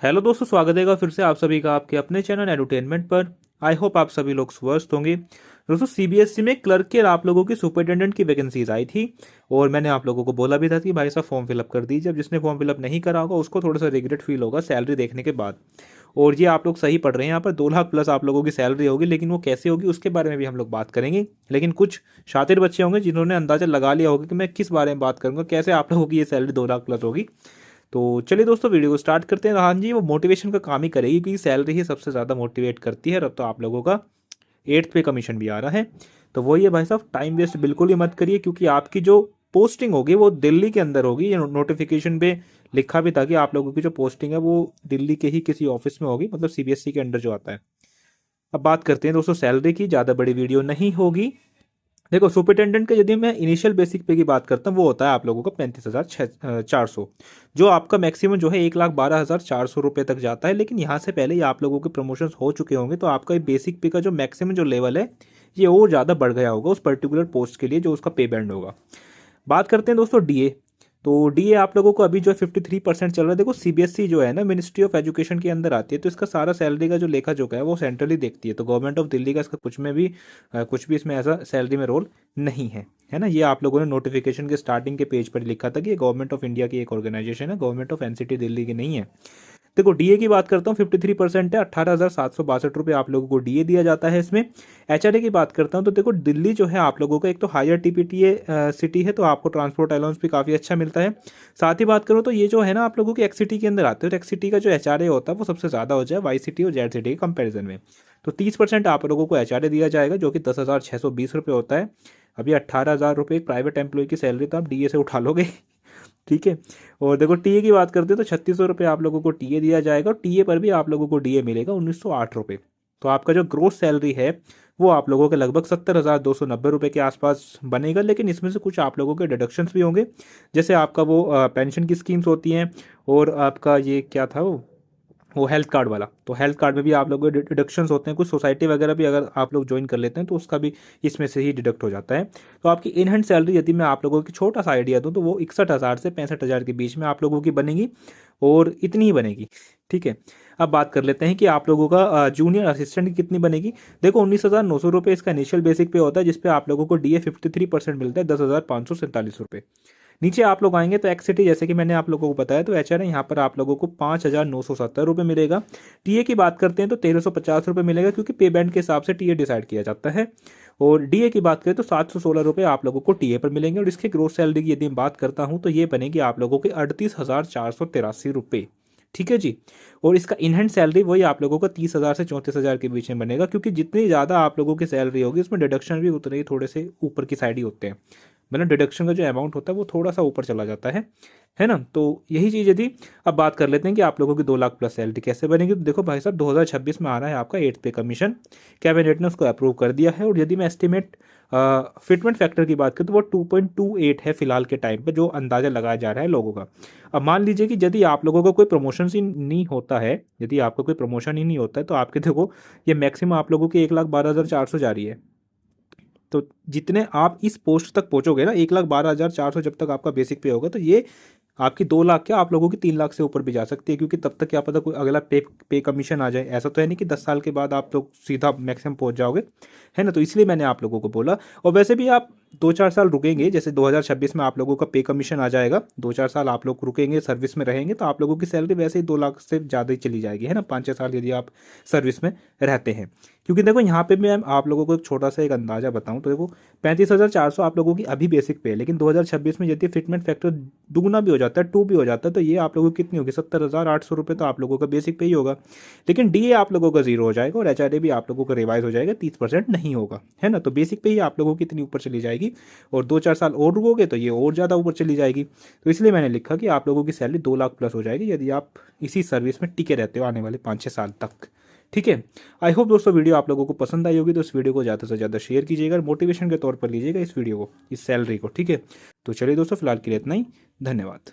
Hello दोस्तों, स्वागत है फिर से आप सभी का आपके अपने चैनल एडुटेनमेंट पर। आई होप आप सभी लोग स्वस्थ होंगे। दोस्तों, सीबीएसई में क्लर्क के आप लोगों की सुपरिटेंडेंट की वैकेंसीज आई थी और मैंने आप लोगों को बोला भी था कि भाई साहब फॉर्म फिलअप कर दीजिए। अब जिसने फॉर्म फिलअप नहीं करा होगा उसको थोड़ा सा रिग्रेट फील होगा सैलरी देखने के बाद। और ये आप लोग सही पढ़ रहे हैं, यहाँ पर 2 लाख प्लस आप लोगों की सैलरी होगी, लेकिन वो कैसे होगी उसके बारे में भी हम लोग बात करेंगे। लेकिन कुछ शातिर बच्चे होंगे जिन्होंने अंदाजा लगा लिया होगा कि मैं किस बारे में बात करूंगा, कैसे आप लोगों की ये सैलरी 2 लाख प्लस होगी। तो चलिए दोस्तों, वीडियो को स्टार्ट करते हैं। हाँ जी, वो मोटिवेशन का काम ही करेगी क्योंकि सैलरी ही सबसे ज़्यादा मोटिवेट करती है। और अब तो आप लोगों का 8th पे कमीशन भी आ रहा है। तो वही है भाई साहब, टाइम वेस्ट बिल्कुल ही मत करिए क्योंकि आपकी जो पोस्टिंग होगी वो दिल्ली के अंदर होगी। ये नोटिफिकेशन पे लिखा भी था कि आप लोगों की जो पोस्टिंग है वो दिल्ली के ही किसी ऑफिस में होगी, मतलब सीबीएसई के अंडर जो आता है। अब बात करते हैं दोस्तों सैलरी की। ज़्यादा बड़ी वीडियो नहीं होगी। देखो, सुपरिटेंडेंट का यदि मैं इनिशियल बेसिक पे की बात करता हूँ वो होता है आप लोगों का 35,400, जो आपका मैक्सिमम जो है 1,12,400 रुपये तक जाता है। लेकिन यहाँ से पहले ही आप लोगों के प्रमोशन हो चुके होंगे तो आपका बेसिक पे का जो मैक्सिमम जो लेवल है ये और ज़्यादा बढ़ गया होगा उस पर्टिकुलर पोस्ट के लिए जो उसका पे बैंड होगा। बात करते हैं दोस्तों डीए। तो डीए आप लोगों को अभी जो है 53% चल रहा है। देखो, सीबीएसई जो है ना मिनिस्ट्री ऑफ एजुकेशन के अंदर आती है, तो इसका सारा सैलरी का जो लेखा जोखा है वो सेंट्रली देखती है। तो गवर्नमेंट ऑफ दिल्ली का इसका कुछ भी इसमें ऐसा सैलरी में रोल नहीं है ना। ये आप लोगों ने नोटिफिकेशन के स्टार्टिंग के पेज पर लिखा था कि ये गवर्नमेंट ऑफ इंडिया की एक ऑर्गेनाइजेशन है, गवर्नमेंट ऑफ एनसीटी दिल्ली की नहीं है। देखो, डीए की बात करता हूँ, 53% है, 18,762 रुपये आप लोगों को डीए दिया जाता है इसमें। एचआरए की बात करता हूँ तो देखो, दिल्ली जो है आप लोगों का एक तो हायर टीपीटीए सिटी है, तो आपको ट्रांसपोर्ट अलाउंस भी काफ़ी अच्छा मिलता है। साथ ही बात करूँ तो ये जो है ना आप लोगों की एक्सिटी के अंदर आते हैं, तो एक्सिटी का जो एचआरए होता है वो सबसे ज़्यादा हो जाए वाई सिटी और जेड सिटी के कंपेरिजन में। तो 30% आप लोगों को एचआरए दिया जाएगा जो कि 10,620 रुपये होता है। अभी 18,000 रुपये एक प्राइवेट एम्प्लॉय की सैलरी तो आप डीए से उठा लोगे। ठीक है। और देखो, टीए की बात करते हैं तो 3,600 रुपये आप लोगों को टीए दिया जाएगा और टीए पर भी आप लोगों को डीए मिलेगा 1,908 रुपये। तो आपका जो ग्रोस सैलरी है वो आप लोगों के लगभग 70,290 रुपये के आसपास बनेगा। लेकिन इसमें से कुछ आप लोगों के डिडक्शंस भी होंगे, जैसे आपका वो पेंशन की स्कीम्स होती हैं और आपका ये क्या था वो हेल्थ कार्ड वाला। तो हेल्थ कार्ड में भी आप लोगों के डिडक्शंस होते हैं। कुछ सोसाइटी वगैरह भी अगर आप लोग ज्वाइन कर लेते हैं तो उसका भी इसमें से ही डिडक्ट हो जाता है। तो आपकी इन हैंड सैलरी यदि मैं आप लोगों की छोटा सा आइडिया दूं तो वो 61,000 से 65,000 के बीच में आप लोगों की बनेगी और इतनी ही बनेगी। ठीक है। अब बात कर लेते हैं कि आप लोगों का जूनियर असिस्टेंट की कितनी बनेगी। देखो, 19,900 रुपये इसका इनिशियल बेसिक पे होता है, जिसपे आप लोगों को डीए 53% मिलता है, 10,547 रुपये। नीचे आप लोग आएंगे तो एक्सिटी, जैसे कि मैंने आप लोगों को बताया, तो एचआरए यहाँ पर आप लोगों को 5,970 रुपये मिलेगा। टीए की बात करते हैं तो 1,350 रुपये मिलेगा क्योंकि पे बैंड के हिसाब से टीए डिसाइड किया जाता है। और डीए की बात करें तो 716 रुपये आप लोगों को टीए पर मिलेंगे। और इसके ग्रोस सैलरी की यदि मैं बात करता हूँ तो ये बनेगी आप लोगों के 38,483 रुपये। ठीक है जी। और इसका इन हैंड सैलरी वही आप लोगों को 30,000 से 34,000 के बीच में बनेगा, क्योंकि जितनी ज़्यादा आप लोगों की सैलरी होगी उसमें डिडक्शन भी उतने ही थोड़े से ऊपर की साइड ही होते हैं। मतलब डिडक्शन का जो अमाउंट होता है वो थोड़ा सा ऊपर चला जाता है ना। तो यही चीज़ थी। अब बात कर लेते हैं कि आप लोगों की 2 लाख प्लस सैलरी कैसे बनेगी। तो देखो भाई साहब, 2026 में आ रहा है आपका 8th पे कमीशन। कैबिनेट ने उसको अप्रूव कर दिया है। और यदि मैं एस्टिमेट फिटमेंट फैक्टर की बात करें तो वो 2.28 है फिलहाल के टाइम पे, जो अंदाजा लगाया जा रहा है लोगों का। अब मान लीजिए कि यदि आप लोगों का कोई प्रमोशन ही नहीं होता है, यदि आपका कोई प्रमोशन ही नहीं होता है तो आपके देखो ये मैक्सिमम आप लोगों की 1,12,400 जा रही है। तो जितने आप इस पोस्ट तक पहुंचोगे ना, 1,12,400 जब तक आपका बेसिक पे होगा, तो ये आपकी 2 लाख क्या आप लोगों की 3 लाख से ऊपर भी जा सकती है, क्योंकि तब तक क्या पता कोई अगला पे कमीशन आ जाए। ऐसा तो है नहीं कि 10 साल के बाद आप लोग सीधा मैक्सिमम पहुंच जाओगे, है ना। तो इसलिए मैंने आप लोगों को बोला। और वैसे भी आप 2-4 साल रुकेंगे, जैसे 2026 में आप लोगों का पे कमीशन आ जाएगा, 2-4 साल आप लोग रुकेंगे, सर्विस में रहेंगे, तो आप लोगों की सैलरी वैसे ही 2 लाख से ज़्यादा ही चली जाएगी, है ना, 5-6 साल यदि आप सर्विस में रहते हैं। क्योंकि देखो, यहाँ पे मैं आप लोगों को एक छोटा सा एक अंदाजा बताऊँ तो देखो, 35,400 आप लोगों की अभी बेसिक पे है, लेकिन 2026 में यदि फिटमेंट फैक्टर दुगना भी हो जाता है, 2 भी हो जाता है, तो ये आप लोगों की कितनी होगी, 70,800 रुपये तो आप लोगों का बेसिक पे ही होगा। लेकिन डीए आप लोगों का 0 हो जाएगा और एचआरए भी आप लोगों का रिवाइज हो जाएगा, 30% नहीं होगा, है ना। तो बेसिक पे ही आप लोगों की इतनी ऊपर चली जाएगी और 2-4 साल और रुकोगे तो ये और ज़्यादा ऊपर चली जाएगी। तो इसलिए मैंने लिखा कि आप लोगों की सैलरी 2 लाख प्लस हो जाएगी यदि आप इसी सर्विस में टिके रहते हो आने वाले 5-6 साल तक। ठीक है। आई होप दोस्तों वीडियो आप लोगों को पसंद आई होगी, तो इस वीडियो को ज़्यादा से ज़्यादा शेयर कीजिएगा और मोटिवेशन के तौर पर लीजिएगा इस वीडियो को, इस सैलरी को। ठीक है। तो चलिए दोस्तों, फिलहाल के लिए इतना ही। धन्यवाद।